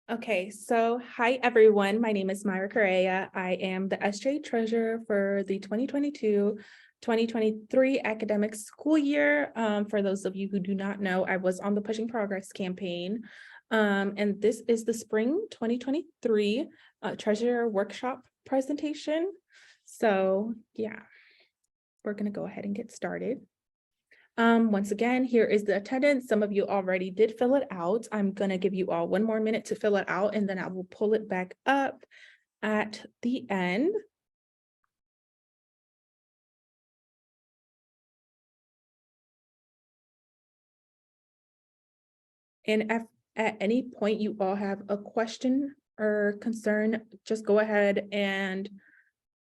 Okay, so hi everyone. My name is Mayra Corea. I am the SGA treasurer for the 2022-2023 academic school year. For those of you who do not know, I was on the Pushing Progress campaign. And this is the spring 2023 treasurer workshop presentation. So yeah, we're gonna go ahead and get started. Once again, here is the attendance. Some of you already did fill it out. I'm going to give you all one more minute to fill it out, and then I will pull it back up at the end. And if at any point you all have a question or concern, just go ahead and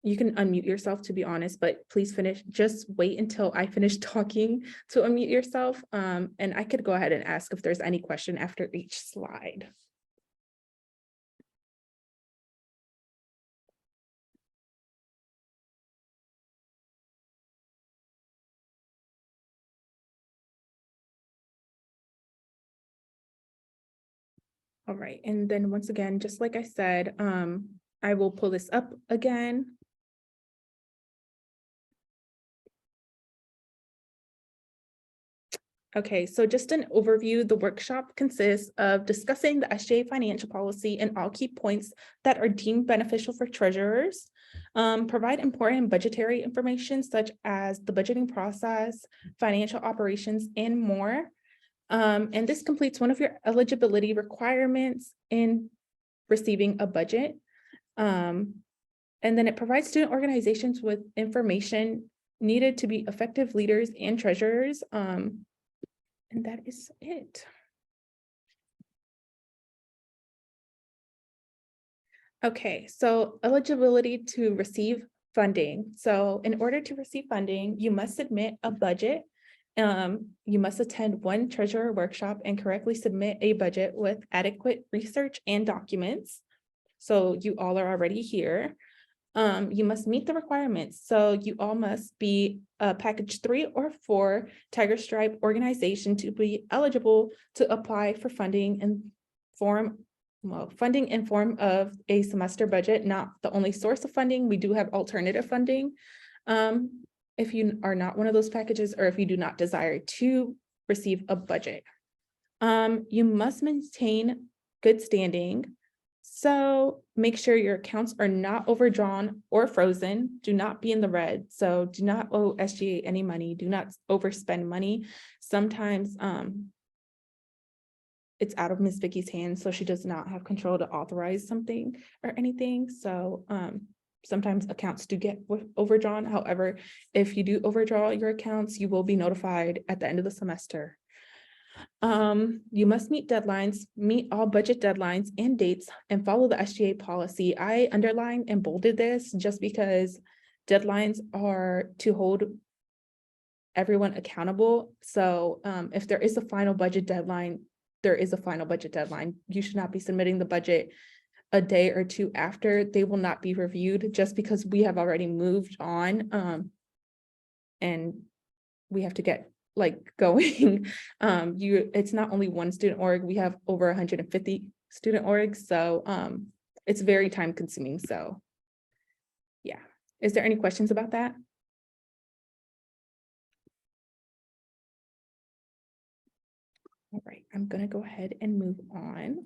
you can unmute yourself, to be honest, but please just wait until I finish talking to unmute yourself. And I could go ahead and ask if there's any question after each slide. All right, and then once again, just like I said, I will pull this up again. Okay, so just an overview, the workshop consists of discussing the SGA financial policy and all key points that are deemed beneficial for treasurers, provide important budgetary information such as the budgeting process, financial operations, and more. And this completes one of your eligibility requirements in receiving a budget. And then it provides student organizations with information needed to be effective leaders and treasurers. And that is it. Okay, so eligibility to receive funding. So in order to receive funding, you must submit a budget. You must attend one treasurer workshop and correctly submit a budget with adequate research and documents. So you all are already here. You must meet the requirements. So you all must be a package 3 or 4 Tiger Stripe organization to be eligible to apply for funding in form of a semester budget, not the only source of funding. We do have alternative funding. If you are not one of those packages, or if you do not desire to receive a budget. You must maintain good standing. So make sure your accounts are not overdrawn or frozen. Do not be in the red. So do not owe SGA any money. Do not overspend money. Sometimes it's out of Ms. Vicky's hands, so she does not have control to authorize something or anything. So sometimes accounts do get overdrawn. However, if you do overdraw your accounts, you will be notified at the end of the semester. You must meet deadlines, meet all budget deadlines and dates, and follow the SGA policy. I underlined and bolded this just because deadlines are to hold everyone accountable. So if there is a final budget deadline, there is a final budget deadline. You should not be submitting the budget a day or two after. They will not be reviewed just because we have already moved on, and we have to get going. It's not only one student org, we have over 150 student orgs, so it's very time consuming. So yeah, is there any questions about that? All right, I'm gonna go ahead and move on.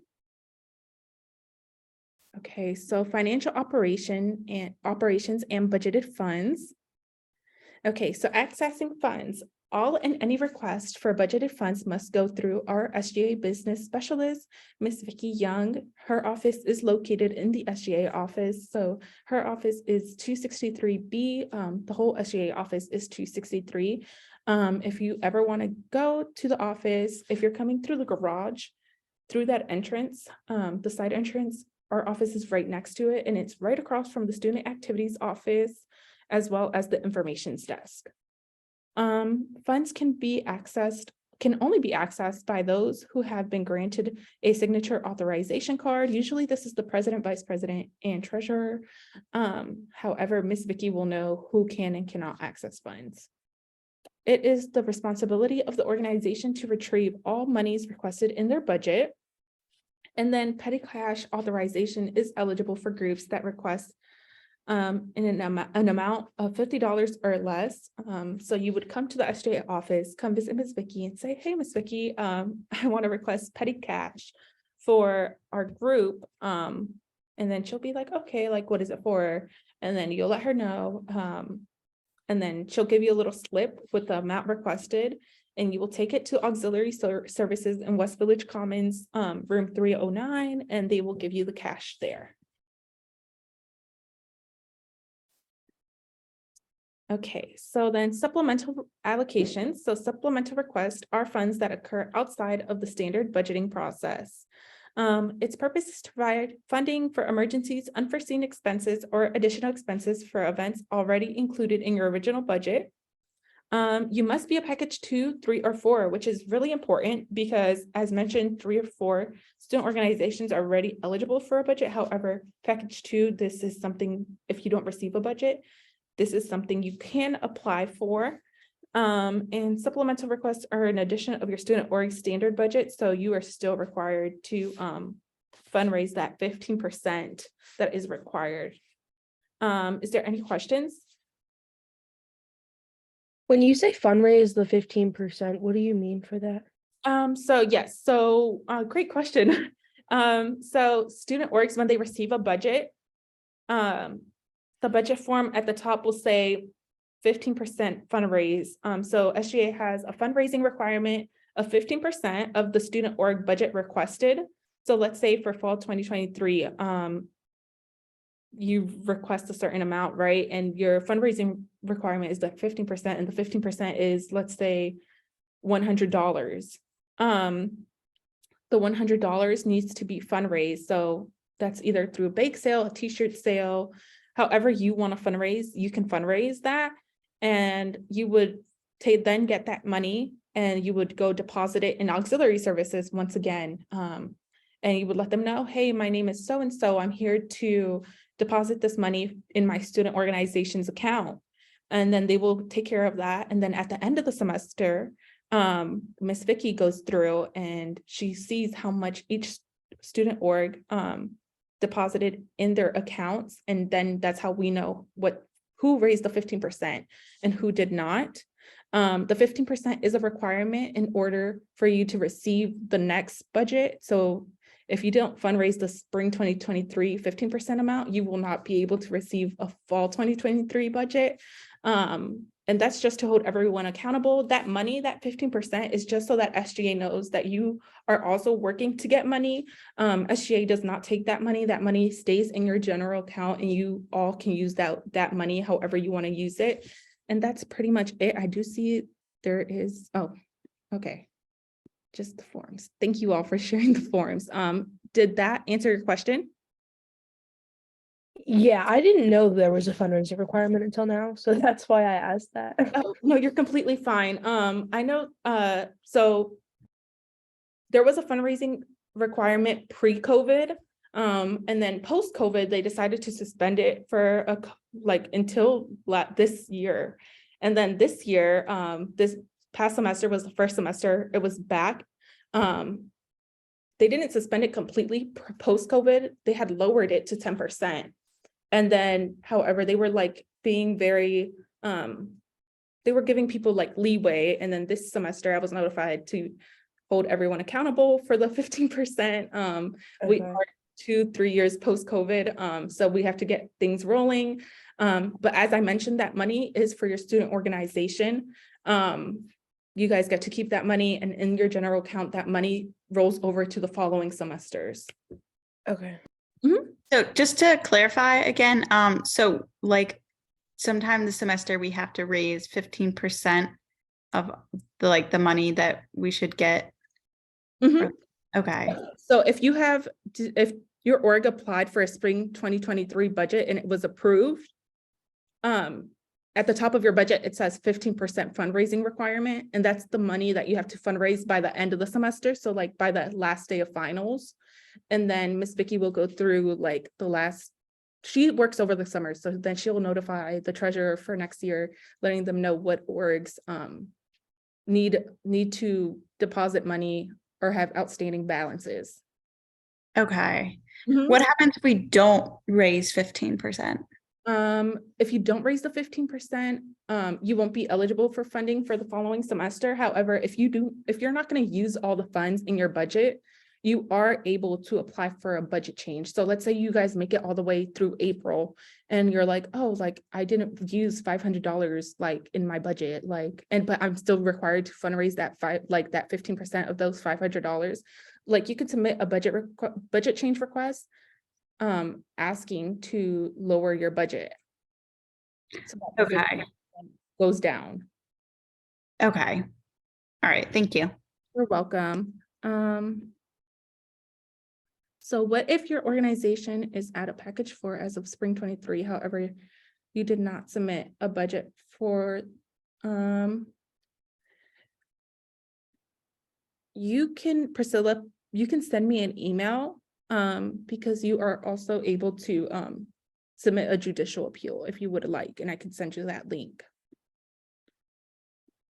Okay, so financial operations and budgeted funds. Okay, so accessing funds. All and any request for budgeted funds must go through our SGA business specialist, Ms. Vicky Young. Her office is located in the SGA office. So her office is 263B. The whole SGA office is 263. If you ever want to go to the office, if you're coming through the garage, through that entrance, the side entrance, our office is right next to it, and it's right across from the student activities office, as well as the informations desk. Funds can only be accessed by those who have been granted a signature authorization card. Usually this is the president, vice president, and treasurer. However, Ms. Vicky will know who can and cannot access funds. It is the responsibility of the organization to retrieve all monies requested in their budget. And then petty cash authorization is eligible for groups that request in an amount of $50 or less. So you would come to the SGA office, come visit Ms. Vicky and say, hey, Ms. Vicky, I want to request petty cash for our group. And then she'll be like, okay, like, what is it for? And then you'll let her know. And then she'll give you a little slip with the amount requested, and you will take it to auxiliary services in West Village Commons, room 309, and they will give you the cash there. Okay, so then supplemental allocations. So supplemental requests are funds that occur outside of the standard budgeting process. Its purpose is to provide funding for emergencies, unforeseen expenses, or additional expenses for events already included in your original budget. You must be a package 2, 3, or 4, which is really important because, as mentioned, 3 or 4 student organizations are already eligible for a budget. However, package 2, this is something, if you don't receive a budget, this is something you can apply for. And supplemental requests are an addition of your student org standard budget. So you are still required to fundraise that 15% that is required. Is there any questions? When you say fundraise the 15%, what do you mean for that? So yes, so great question. So student orgs, when they receive a budget, the budget form at the top will say 15% fundraise. So SGA has a fundraising requirement of 15% of the student org budget requested. So let's say for fall 2023, you request a certain amount, right? And your fundraising requirement is that 15%, and the 15% is, let's say, $100. The $100 needs to be fundraised. So that's either through a bake sale, a t-shirt sale, however you want to fundraise, you can fundraise that. And you would then get that money and you would go deposit it in auxiliary services once again. And you would let them know, hey, my name is so-and-so. I'm here to deposit this money in my student organization's account. And then they will take care of that. And then at the end of the semester, Ms. Vicky goes through and she sees how much each student org deposited in their accounts. And then that's how we know who raised the 15% and who did not. The 15% is a requirement in order for you to receive the next budget. So if you don't fundraise the spring 2023 15% amount, you will not be able to receive a fall 2023 budget. And that's just to hold everyone accountable. That money, that 15%, is just so that SGA knows that you are also working to get money. SGA does not take that money. That money stays in your general account and you all can use that money however you want to use it. And that's pretty much it. I do see there is, oh, okay. Just the forms. Thank you all for sharing the forms. Did that answer your question? Yeah, I didn't know there was a fundraising requirement until now, so that's why I asked that. Oh, no, you're completely fine. I know, so there was a fundraising requirement pre-COVID, and then post-COVID, they decided to suspend it for until this year. And then this year, this past semester was the first semester it was back. They didn't suspend it completely post-COVID. They had lowered it to 10%. And then, however, they were being very, they were giving people leeway. And then this semester I was notified to hold everyone accountable for the 15%. We are 2-3 years post-COVID. So we have to get things rolling. But as I mentioned, that money is for your student organization. You guys get to keep that money, and in your general account, that money rolls over to the following semesters. Okay. Mm-hmm. So just to clarify again, so sometime this semester we have to raise 15% of the money that we should get. Mm-hmm. Okay. So if your org applied for a spring 2023 budget and it was approved, at the top of your budget, it says 15% fundraising requirement, and that's the money that you have to fundraise by the end of the semester. So by the last day of finals. And then Ms. Vicky will go through the last she works over the summer, so then she'll notify the treasurer for next year, letting them know what orgs need to deposit money or have outstanding balances. Okay. Mhm. What happens if we don't raise 15%? If you don't raise the 15%, you won't be eligible for funding for the following semester. However, if you're not going to use all the funds in your budget, you are able to apply for a budget change. So let's say you guys make it all the way through April and you're like, oh, like I didn't use $500 like in my budget, like, but I'm still required to fundraise that 15% of those $500. Like you could submit a budget change request asking to lower your budget. So that the Okay. 15% goes down. Okay. All right. Thank you. You're welcome. So what if your organization is at a package 4 as of spring 23, however, you did not submit a budget for, Priscilla, you can send me an email because you are also able to submit a judicial appeal if you would like, and I can send you that link.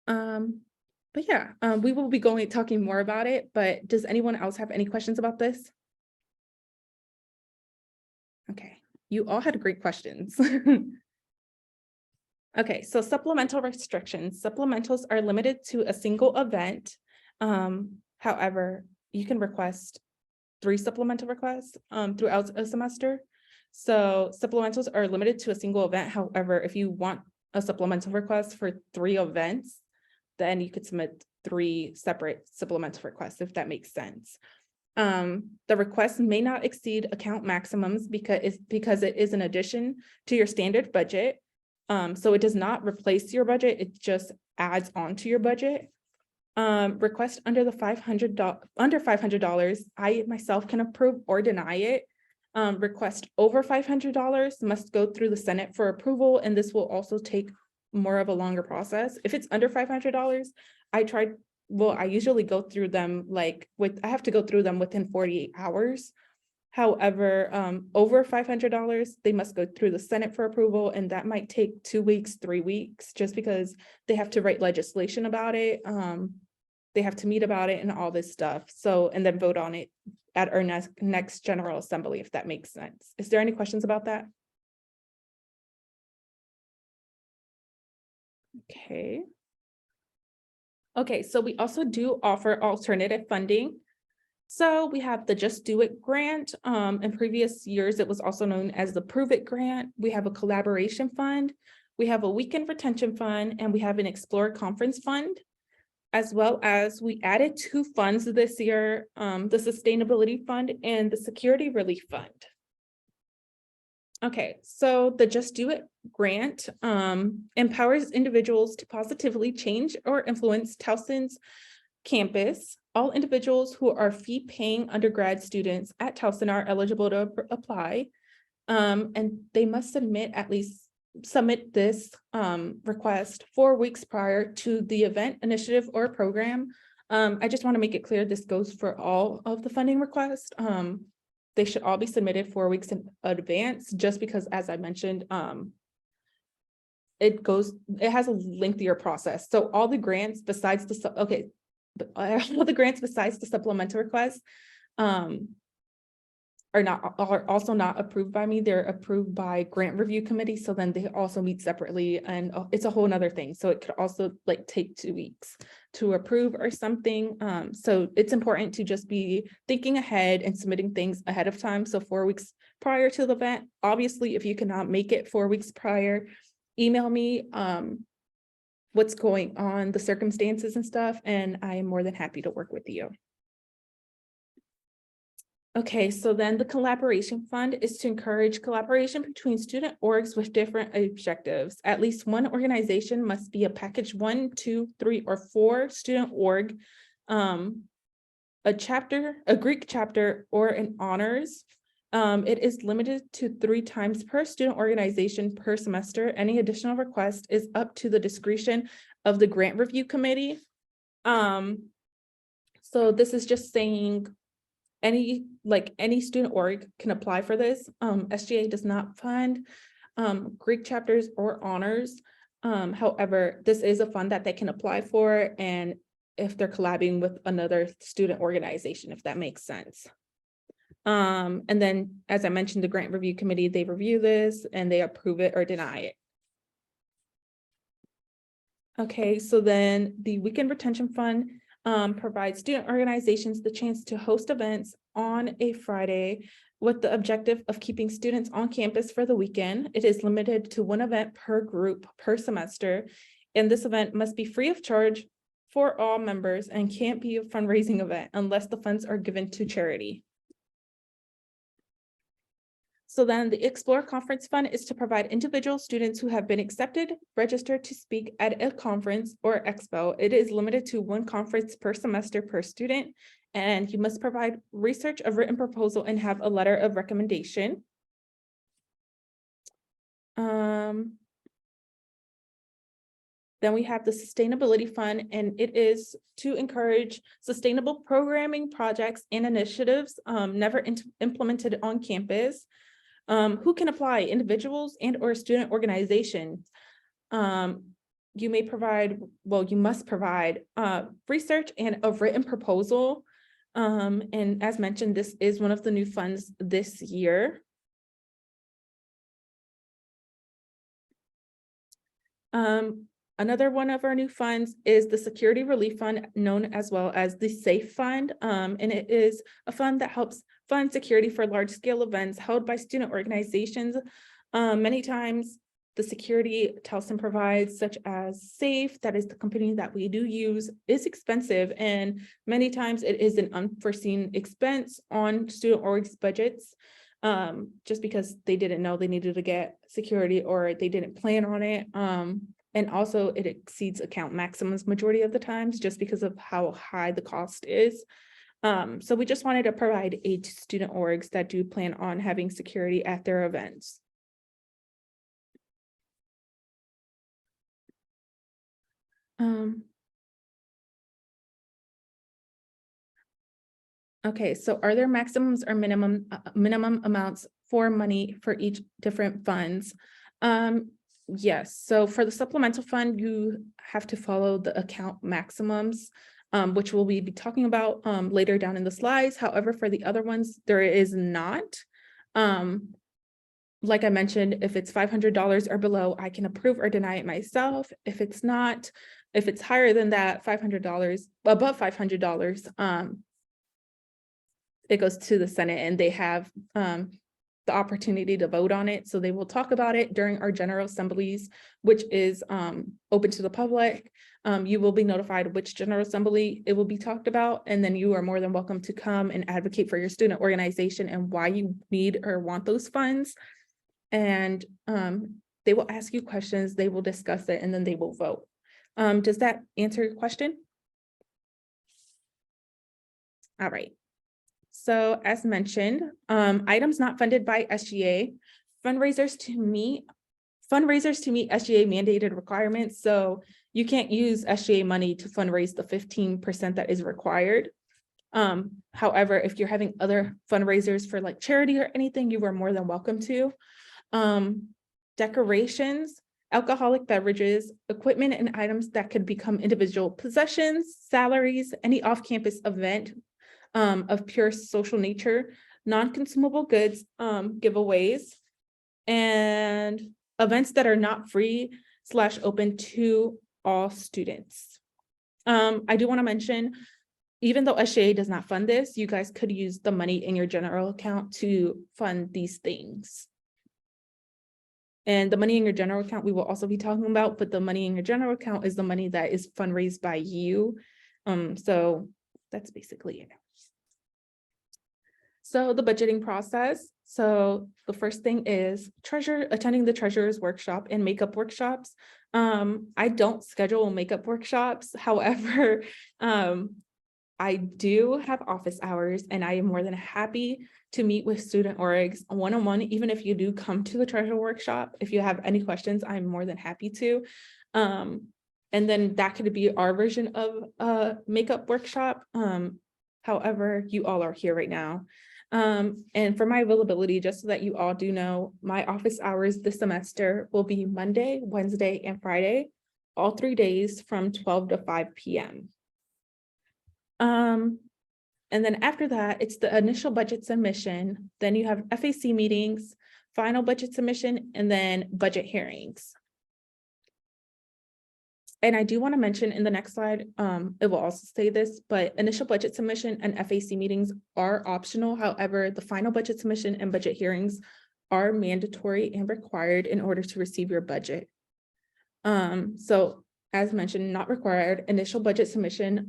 But yeah, we will be talking more about it, but does anyone else have any questions about this? Okay, you all had great questions. Okay, so supplemental restrictions. Supplementals are limited to a single event. However, you can request 3 supplemental requests throughout a semester. So supplementals are limited to a single event. However, if you want a supplemental request for 3 events, then you could submit 3 separate supplemental requests, if that makes sense. The request may not exceed account maximums because it is an addition to your standard budget. So it does not replace your budget, it just adds on to your budget. Request under $500, I myself can approve or deny it. Request over $500 must go through the Senate for approval, and this will also take more of a longer process. If it's under $500, I usually go through them I have to go through them within 48 hours. However, over $500, they must go through the Senate for approval, and that might take 2 weeks, 3 weeks, just because they have to write legislation about it. They have to meet about it and all this stuff. So, and then vote on it at our next General Assembly, if that makes sense. Is there any questions about that? Okay. Okay, so we also do offer alternative funding. So we have the Just Do It grant. In previous years, it was also known as the Prove It grant. We have a collaboration fund. We have a weekend retention fund, and we have an Explore conference fund, as well as we added 2 funds this year, the Sustainability Fund and the Security Relief Fund. Okay, so the Just Do It grant empowers individuals to positively change or influence Towson's campus. All individuals who are fee-paying undergrad students at Towson are eligible to apply, and they must submit this request 4 weeks prior to the event, initiative, or program. I just want to make it clear this goes for all of the funding requests. They should all be submitted 4 weeks in advance, just because, as I mentioned, it has a lengthier process. So all the grants besides the supplemental requests are also not approved by me. They're approved by grant review committee. So then they also meet separately, and it's a whole nother thing. So it could also take 2 weeks to approve or something. So it's important to just be thinking ahead and submitting things ahead of time. So 4 weeks prior to the event. Obviously, if you cannot make it 4 weeks prior, email me what's going on, the circumstances and stuff, and I am more than happy to work with you. Okay, so then the collaboration fund is to encourage collaboration between student orgs with different objectives. At least one organization must be a package 1, 2, 3, or 4 student org, a Greek chapter, or an honors. It is limited to 3 times per student organization per semester. Any additional request is up to the discretion of the grant review committee. So this is just saying any student org can apply for this. SGA does not fund Greek chapters or honors. However, this is a fund that they can apply for, and if they're collabing with another student organization, if that makes sense. And then, as I mentioned, the grant review committee, they review this and they approve it or deny it. Okay, so then the Weekend Retention Fund provides student organizations the chance to host events on a Friday with the objective of keeping students on campus for the weekend. It is limited to one event per group per semester, and this event must be free of charge for all members and can't be a fundraising event unless the funds are given to charity. So then the Explore Conference Fund is to provide individual students who have been accepted, registered to speak at a conference or expo. It is limited to one conference per semester per student, and you must provide research, a written proposal, and have a letter of recommendation. Then we have the Sustainability Fund, and it is to encourage sustainable programming projects and initiatives never implemented on campus. Who can apply? Individuals and or student organizations. You must provide research and a written proposal. And as mentioned, this is one of the new funds this year. Another one of our new funds is the Security Relief Fund, known as well as the SAFE Fund. And it is a fund that helps fund security for large-scale events held by student organizations. Many times the security Towson provides, such as SAFE, that is the company that we do use, is expensive. And many times it is an unforeseen expense on student orgs budgets, just because they didn't know they needed to get security or they didn't plan on it. And also it exceeds account maximums majority of the times just because of how high the cost is. So we just wanted to provide aid to student orgs that do plan on having security at their events. Okay, so are there maximums or minimum amounts for money for each different funds? Yes, so for the supplemental fund, you have to follow the account maximums, which we'll be talking about later down in the slides. However, for the other ones, there is not. Like I mentioned, if it's $500 or below, I can approve or deny it myself. If it's not, if it's higher than that, $500, above $500, it goes to the Senate and they have the opportunity to vote on it. So they will talk about it during our general assemblies, which is open to the public. You will be notified which general assembly it will be talked about, and then you are more than welcome to come and advocate for your student organization and why you need or want those funds. And they will ask you questions, they will discuss it, and then they will vote. Does that answer your question? All right. So as mentioned, items not funded by SGA, fundraisers to meet SGA mandated requirements. So you can't use SGA money to fundraise the 15% that is required. However, if you're having other fundraisers for like charity or anything, you are more than welcome to. Decorations, alcoholic beverages, equipment and items that could become individual possessions, salaries, any off-campus event of pure social nature, non-consumable goods, giveaways, and events that are not free / open to all students. I do want to mention, even though SGA does not fund this, you guys could use the money in your general account to fund these things. And the money in your general account, we will also be talking about, but the money in your general account is the money that is fundraised by you. So that's basically it. So the budgeting process. So the first thing is attending the treasurer's workshop and makeup workshops. I don't schedule makeup workshops. However, I do have office hours and I am more than happy to meet with student orgs one-on-one, even if you do come to the treasurer workshop. If you have any questions, I'm more than happy to. And then that could be our version of a makeup workshop. However, you all are here right now. And for my availability, just so that you all do know, my office hours this semester will be Monday, Wednesday, and Friday, all 3 days from 12 to 5 p.m. And then after that, it's the initial budget submission. Then you have FAC meetings, final budget submission, and then budget hearings. And I do want to mention in the next slide, it will also say this, but initial budget submission and FAC meetings are optional. However, the final budget submission and budget hearings are mandatory and required in order to receive your budget. So as mentioned, not required, initial budget submission,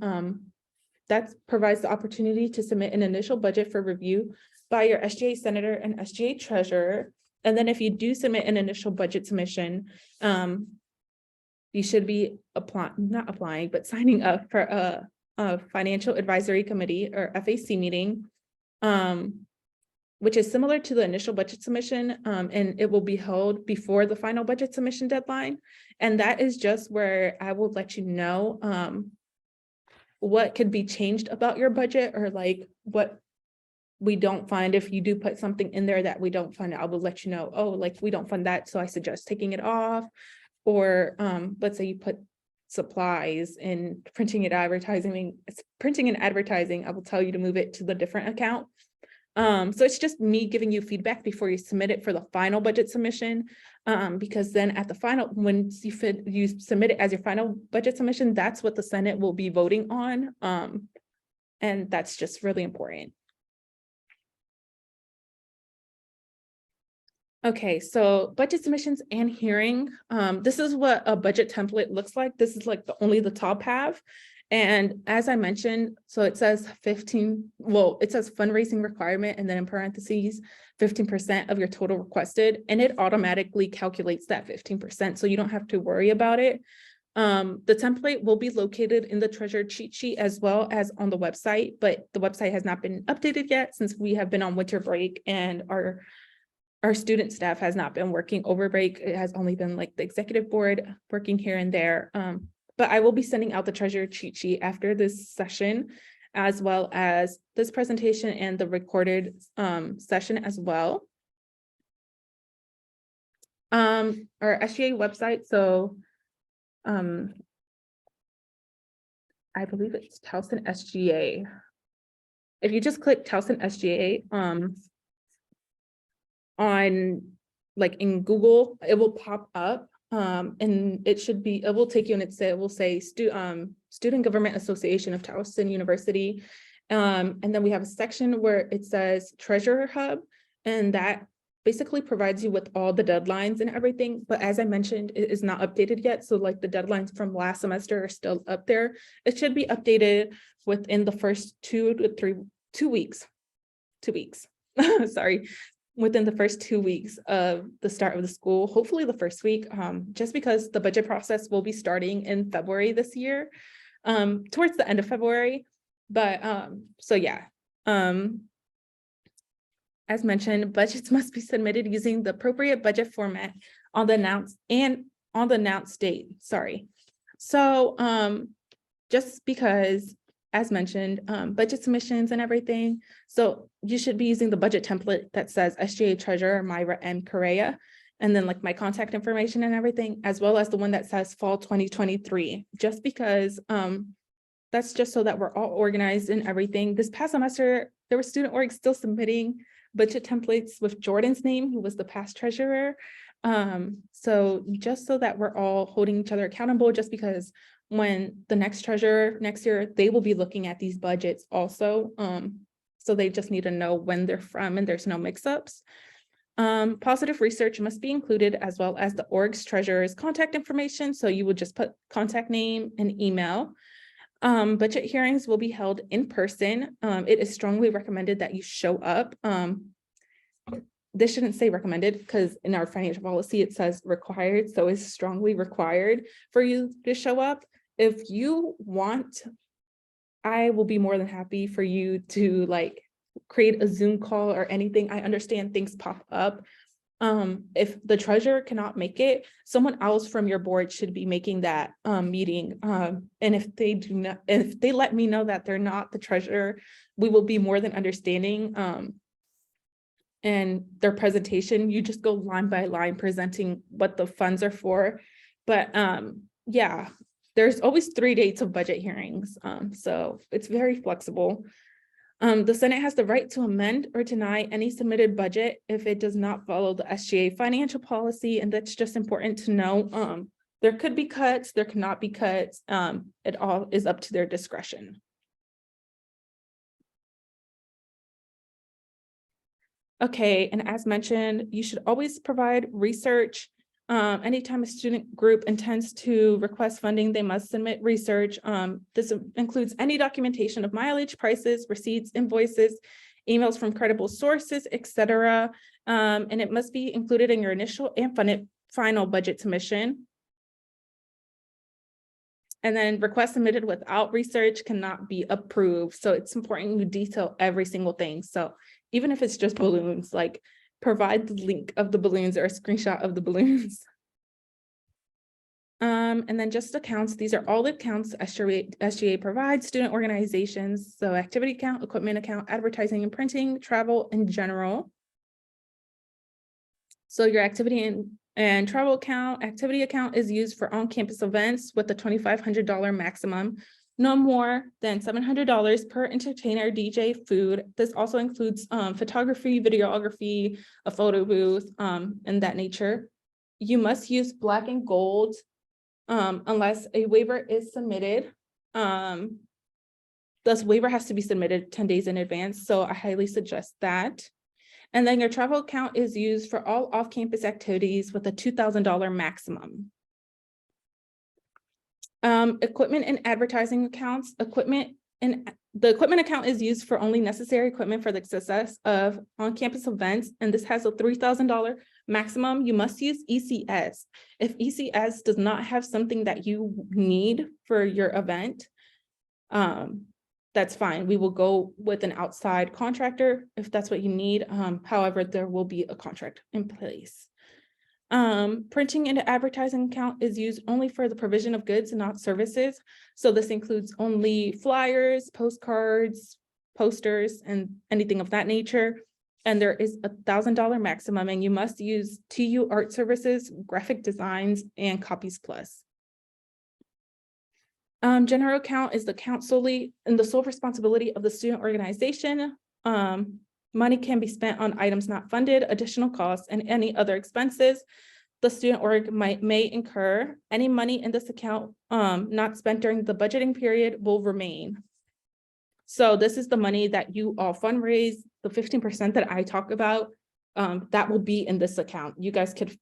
that provides the opportunity to submit an initial budget for review by your SGA senator and SGA treasurer. And then if you do submit an initial budget submission, you should be signing up for a financial advisory committee or FAC meeting, which is similar to the initial budget submission, and it will be held before the final budget submission deadline. And that is just where I will let you know what could be changed about your budget, or like what we don't find. If you do put something in there that we don't fund, I will let you know, oh, like we don't fund that, so I suggest taking it off. Or let's say you put supplies and printing and advertising, I will tell you to move it to the different account. So it's just me giving you feedback before you submit it for the final budget submission, because then at the final, when you submit it as your final budget submission, that's what the Senate will be voting on. And that's just really important. Okay, so budget submissions and hearing. This is what a budget template looks like. This is like only the top half. And as I mentioned, so it says it says fundraising requirement, and then in parentheses, 15% of your total requested, and it automatically calculates that 15%. So you don't have to worry about it. The template will be located in the treasurer cheat sheet as well as on the website, but the website has not been updated yet since we have been on winter break, and our student staff has not been working over break. It has only been like the executive board working here and there. But I will be sending out the treasurer cheat sheet after this session, as well as this presentation and the recorded session as well. Our SGA website, so I believe it's Towson SGA. If you just click Towson SGA, on like in Google, it will pop up, and it will take you, and it will say Student Government Association of Towson University. And then we have a section where it says Treasurer Hub, and that basically provides you with all the deadlines and everything. But as I mentioned, it is not updated yet. So like the deadlines from last semester are still up there. It should be updated within the first 2 weeks, sorry. Within the first 2 weeks of the start of the school, hopefully the first week, just because the budget process will be starting in February this year, towards the end of February. But so yeah, as mentioned, budgets must be submitted using the appropriate budget format on the announced date. Sorry. So just because, as mentioned, budget submissions and everything. So you should be using the budget template that says SGA Treasurer, Mayra, and Corea, and then like my contact information and everything, as well as the one that says Fall 2023, just because that's just so that we're all organized and everything. This past semester, there were student orgs still submitting budget templates with Jordan's name, who was the past treasurer. So just so that we're all holding each other accountable, just because when the next treasurer next year, they will be looking at these budgets also. So they just need to know when they're from and there's no mix-ups. Positive research must be included, as well as the org's treasurer's contact information. So you would just put contact name and email. Budget hearings will be held in person. It is strongly recommended that you show up. This shouldn't say recommended, because in our financial policy, it says required. So it's strongly required for you to show up. If you want, I will be more than happy for you to like create a Zoom call or anything. I understand things pop up, If the treasurer cannot make it, someone else from your board should be making that meeting. And if they do not, if they let me know that they're not the treasurer, we will be more than understanding. And their presentation, you just go line by line presenting what the funds are for. But yeah, there's always 3 dates of budget hearings. So it's very flexible. The Senate has the right to amend or deny any submitted budget if it does not follow the SGA financial policy, and that's just important to know. There could be cuts, there cannot be cuts. It all is up to their discretion. Okay, and as mentioned, you should always provide research. Anytime a student group intends to request funding, they must submit research. This includes any documentation of mileage, prices, receipts, invoices, emails from credible sources, etc. And it must be included in your initial and final budget submission. And then requests submitted without research cannot be approved. So it's important you detail every single thing. So even if it's just balloons, like provide the link of the balloons or a screenshot of the balloons. And then just accounts. These are all the accounts SGA provides, student organizations. So activity account, equipment account, advertising and printing, travel in general. So your activity and travel account, activity account is used for on-campus events with a $2,500 maximum, no more than $700 per entertainer, DJ, food. This also includes photography, videography, a photo booth, and that nature. You must use black and gold unless a waiver is submitted. This waiver has to be submitted 10 days in advance, so I highly suggest that. And then your travel account is used for all off-campus activities with a $2,000 maximum. Equipment and advertising accounts. The equipment account is used for only necessary equipment for the success of on-campus events, and this has a $3,000 maximum. You must use ECS. If ECS does not have something that you need for your event, that's fine. We will go with an outside contractor if that's what you need. However, there will be a contract in place. Printing and advertising account is used only for the provision of goods and not services. So this includes only flyers, postcards, posters, and anything of that nature. And there is a $1,000 maximum, and you must use TU Art Services, Graphic Designs, and Copies Plus. General account is the account solely and the sole responsibility of the student organization. Money can be spent on items not funded, additional costs, and any other expenses the student org may incur. Any money in this account not spent during the budgeting period will remain. So this is the money that you all fundraise, the 15% that I talk about, that will be in this account. You guys could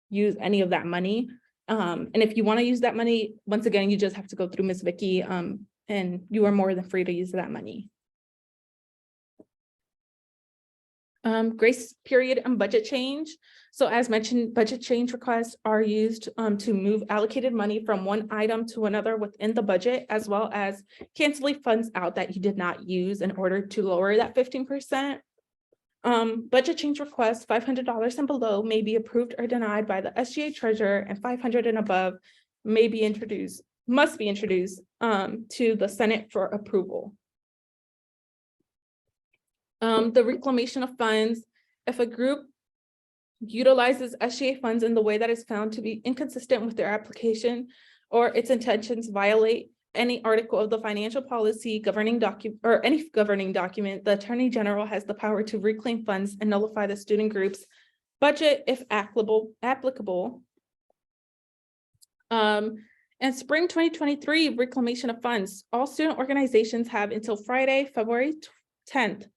use any of that money. And if you want to use that money, once again, you just have to go through Ms. Vicky, and you are more than free to use that money. Grace period and budget change. So as mentioned, budget change requests are used to move allocated money from one item to another within the budget, as well as canceling funds out that you did not use in order to lower that 15%. Budget change requests $500 and below may be approved or denied by the SGA treasurer, and $500 and above must be introduced to the Senate for approval. The reclamation of funds. If a group utilizes SGA funds in the way that is found to be inconsistent with their application or its intentions violate any article of the financial policy governing document or any governing document, the Attorney General has the power to reclaim funds and nullify the student group's budget if applicable. And spring 2023 reclamation of funds. All student organizations have until Friday, February 10th,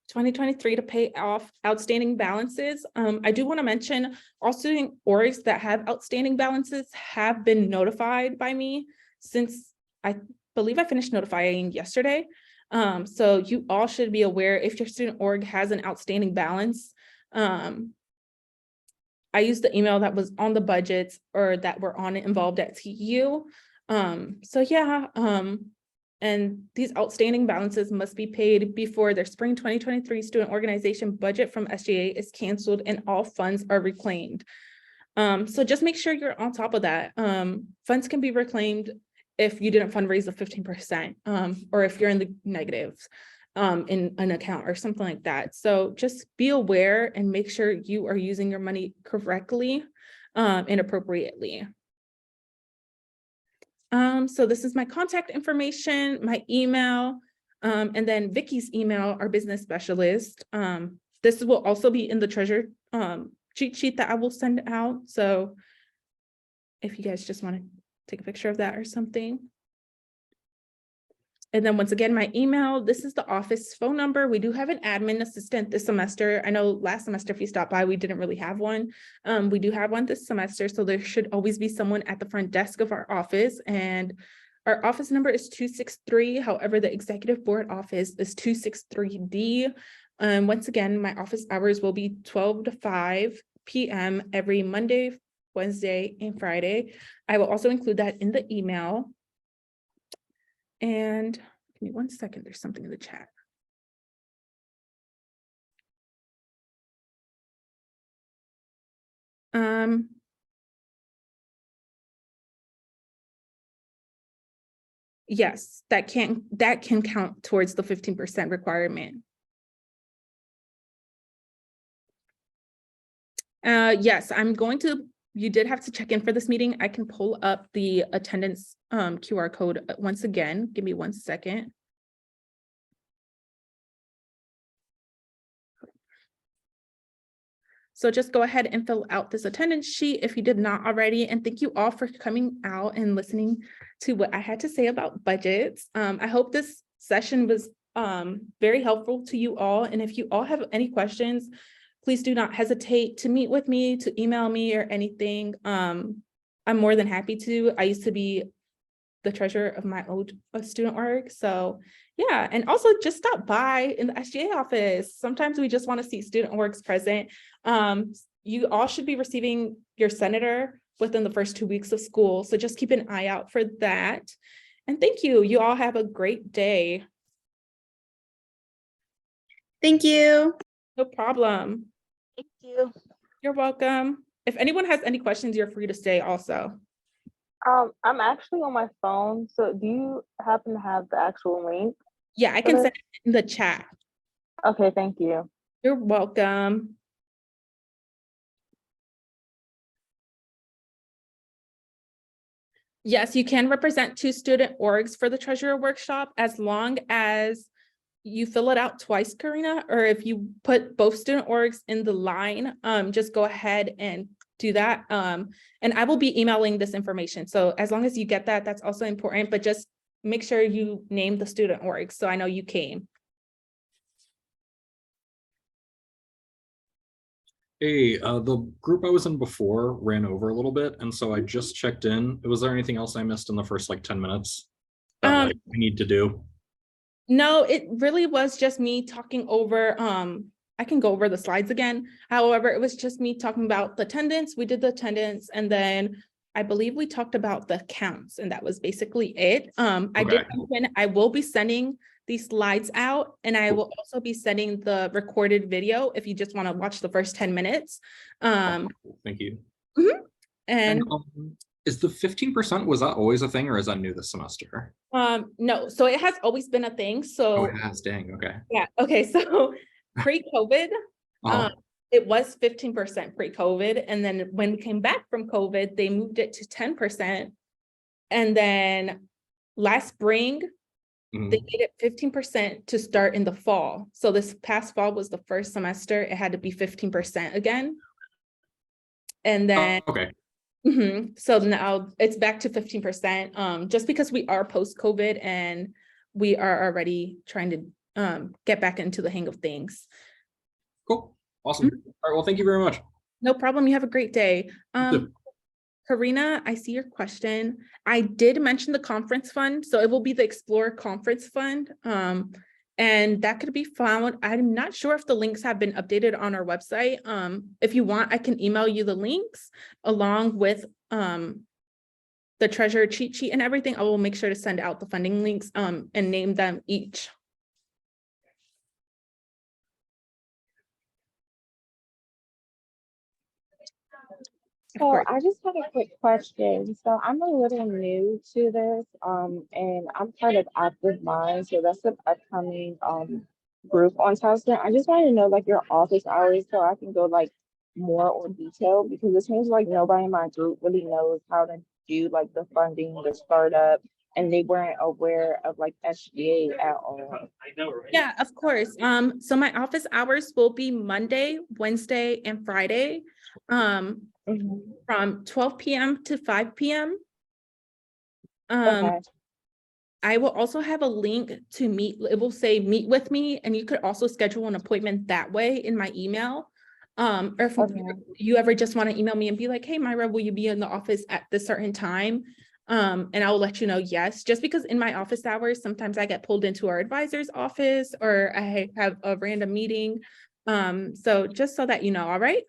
2023 to pay off outstanding balances. I do want to mention all student orgs that have outstanding balances have been notified by me since I believe I finished notifying yesterday. So you all should be aware if your student org has an outstanding balance. I used the email that was on the budgets or that were on it involved at TU. So yeah, And these outstanding balances must be paid before their spring 2023 student organization budget from SGA is canceled and all funds are reclaimed. So just make sure you're on top of that. Funds can be reclaimed if you didn't fundraise the 15%, or if you're in the negatives in an account or something like that. So just be aware and make sure you are using your money correctly and appropriately. So this is my contact information, my email, and then Vicky's email, our business specialist. This will also be in the treasure cheat sheet that I will send out. So if you guys just want to take a picture of that or something. And then once again, my email, this is the office phone number. We do have an admin assistant this semester. I know last semester, if you stopped by, we didn't really have one. We do have one this semester. So there should always be someone at the front desk of our office. And our office number is 263. However, the executive board office is 263D. Once again, my office hours will be 12 to 5 p.m. every Monday, Wednesday, and Friday. I will also include that in the email. And give me 1 second, there's something in the chat. Yes, that can count towards the 15% requirement. Yes, you did have to check in for this meeting. I can pull up the attendance QR code once again. Give me 1 second. So just go ahead and fill out this attendance sheet if you did not already. And thank you all for coming out and listening to what I had to say about budgets. I hope this session was very helpful to you all. And if you all have any questions, please do not hesitate to meet with me, to email me or anything. I'm more than happy to. I used to be the treasurer of my old student org. So yeah, and also just stop by in the SGA office. Sometimes we just want to see student orgs present. You all should be receiving your senator within the first 2 weeks of school. So just keep an eye out for that. And thank you. You all have a great day. Thank you. No problem. Thank you. You're welcome. If anyone has any questions, you're free to stay also. I'm actually on my phone. So do you happen to have the actual link? Yeah, I can send it in the chat. Okay, thank you. You're welcome. Yes, you can represent 2 student orgs for the treasurer workshop as long as you fill it out twice, Karina, or if you put both student orgs in the line, just go ahead and do that. And I will be emailing this information. So as long as you get that, that's also important, but just make sure you name the student org so I know you came. Hey, the group I was in before ran over a little bit, and so I just checked in. Was there anything else I missed in the first like 10 minutes that like, I need to do? No, it really was just me talking over, I can go over the slides again. However, it was just me talking about the attendance. We did the attendance, and then I believe we talked about the counts, and that was basically it. I did mention I will be sending these slides out, and I will also be sending the recorded video if you just want to watch the first 10 minutes. Thank you. And is the 15%, was that always a thing, or is that new this semester? no, so it has always been a thing. So it has, dang, okay. Yeah, okay, so pre-COVID, it was 15% pre-COVID, and then when we came back from COVID, they moved it to 10%, and then last spring, they made it 15% to start in the fall. So this past fall was the first semester, it had to be 15% again. And then so now it's back to 15%, just because we are post-COVID and we are already trying to get back into the hang of things. Cool, awesome. All right, well, thank you very much. No problem, you have a great day. Karina, I see your question. I did mention the conference fund, so it will be the Explore Conference Fund. And that could be found. I'm not sure if the links have been updated on our website. If you want, I can email you the links along with the treasurer cheat sheet and everything, I will make sure to send out the funding links and name them each. Of So course. I just had a quick question. So I'm a little new to this, and I'm part of Active Mind. So that's an upcoming group on Towson. I just wanted to know like your office hours so I can go like more on detail because it seems like nobody in my group really knows how to do like the funding, the startup, and they weren't aware of like SGA at all. Yeah, of course. So my office hours will be Monday, Wednesday, and Friday. Mhm. From 12 p.m. to 5 p.m. Okay. I will also have a link to meet. It will say meet with me, and you could also schedule an appointment that way in my email. Or if Okay. you ever just want to email me and be like, hey, Mayra, will you be in the office at this certain time? And I will let you know, yes, just because in my office hours, sometimes I get pulled into our advisor's office or I have a random meeting. So just so that you know, all right?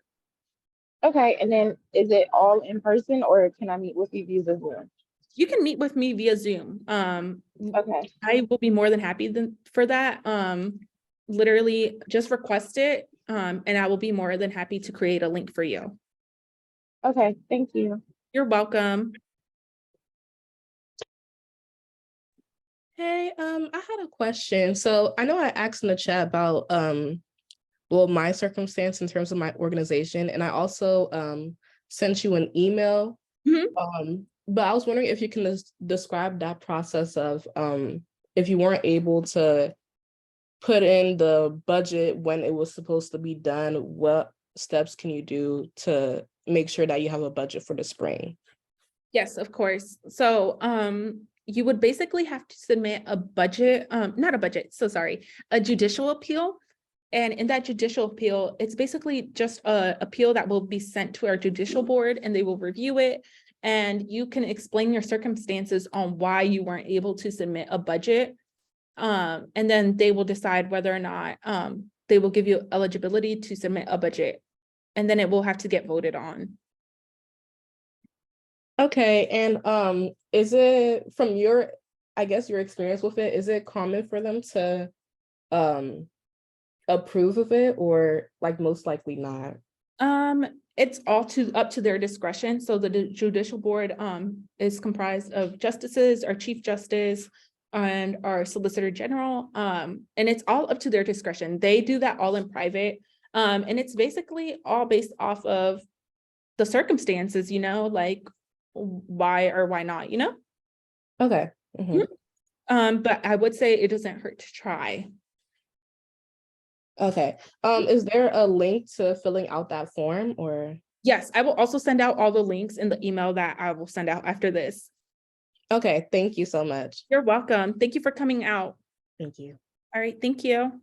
Okay. And then is it all in person or can I meet with you via Zoom? You can meet with me via Zoom. Okay. I will be more than happy for that. Literally just request it. And I will be more than happy to create a link for you. Okay. Thank you. You're welcome. Hey, I had a question. So I know I asked in the chat about well, my circumstance in terms of my organization, and I also sent you an email. Mhm. But I was wondering if you can describe that process of if you weren't able to put in the budget when it was supposed to be done, what steps can you do to make sure that you have a budget for the spring? Yes, of course. So you would basically have to submit a budget, not a budget, so sorry, a judicial appeal. And in that judicial appeal, it's basically just a appeal that will be sent to our judicial board and they will review it. And you can explain your circumstances on why you weren't able to submit a budget. And then they will decide whether or not they will give you eligibility to submit a budget. And then it will have to get voted on. Okay, and is it from your, I guess your experience with it, is it common for them to approve of it or like most likely not? It's all up to their discretion. So the judicial board is comprised of justices, our chief justice, and our solicitor general. And it's all up to their discretion. They do that all in private. And it's basically all based off of the circumstances, like why or why not, Okay. Mhm. But I would say it doesn't hurt to try. Okay. Is there a link to filling out that form or? Yes, I will also send out all the links in the email that I will send out after this. Okay, thank you so much. You're welcome. Thank you for coming out. Thank you. All right, thank you.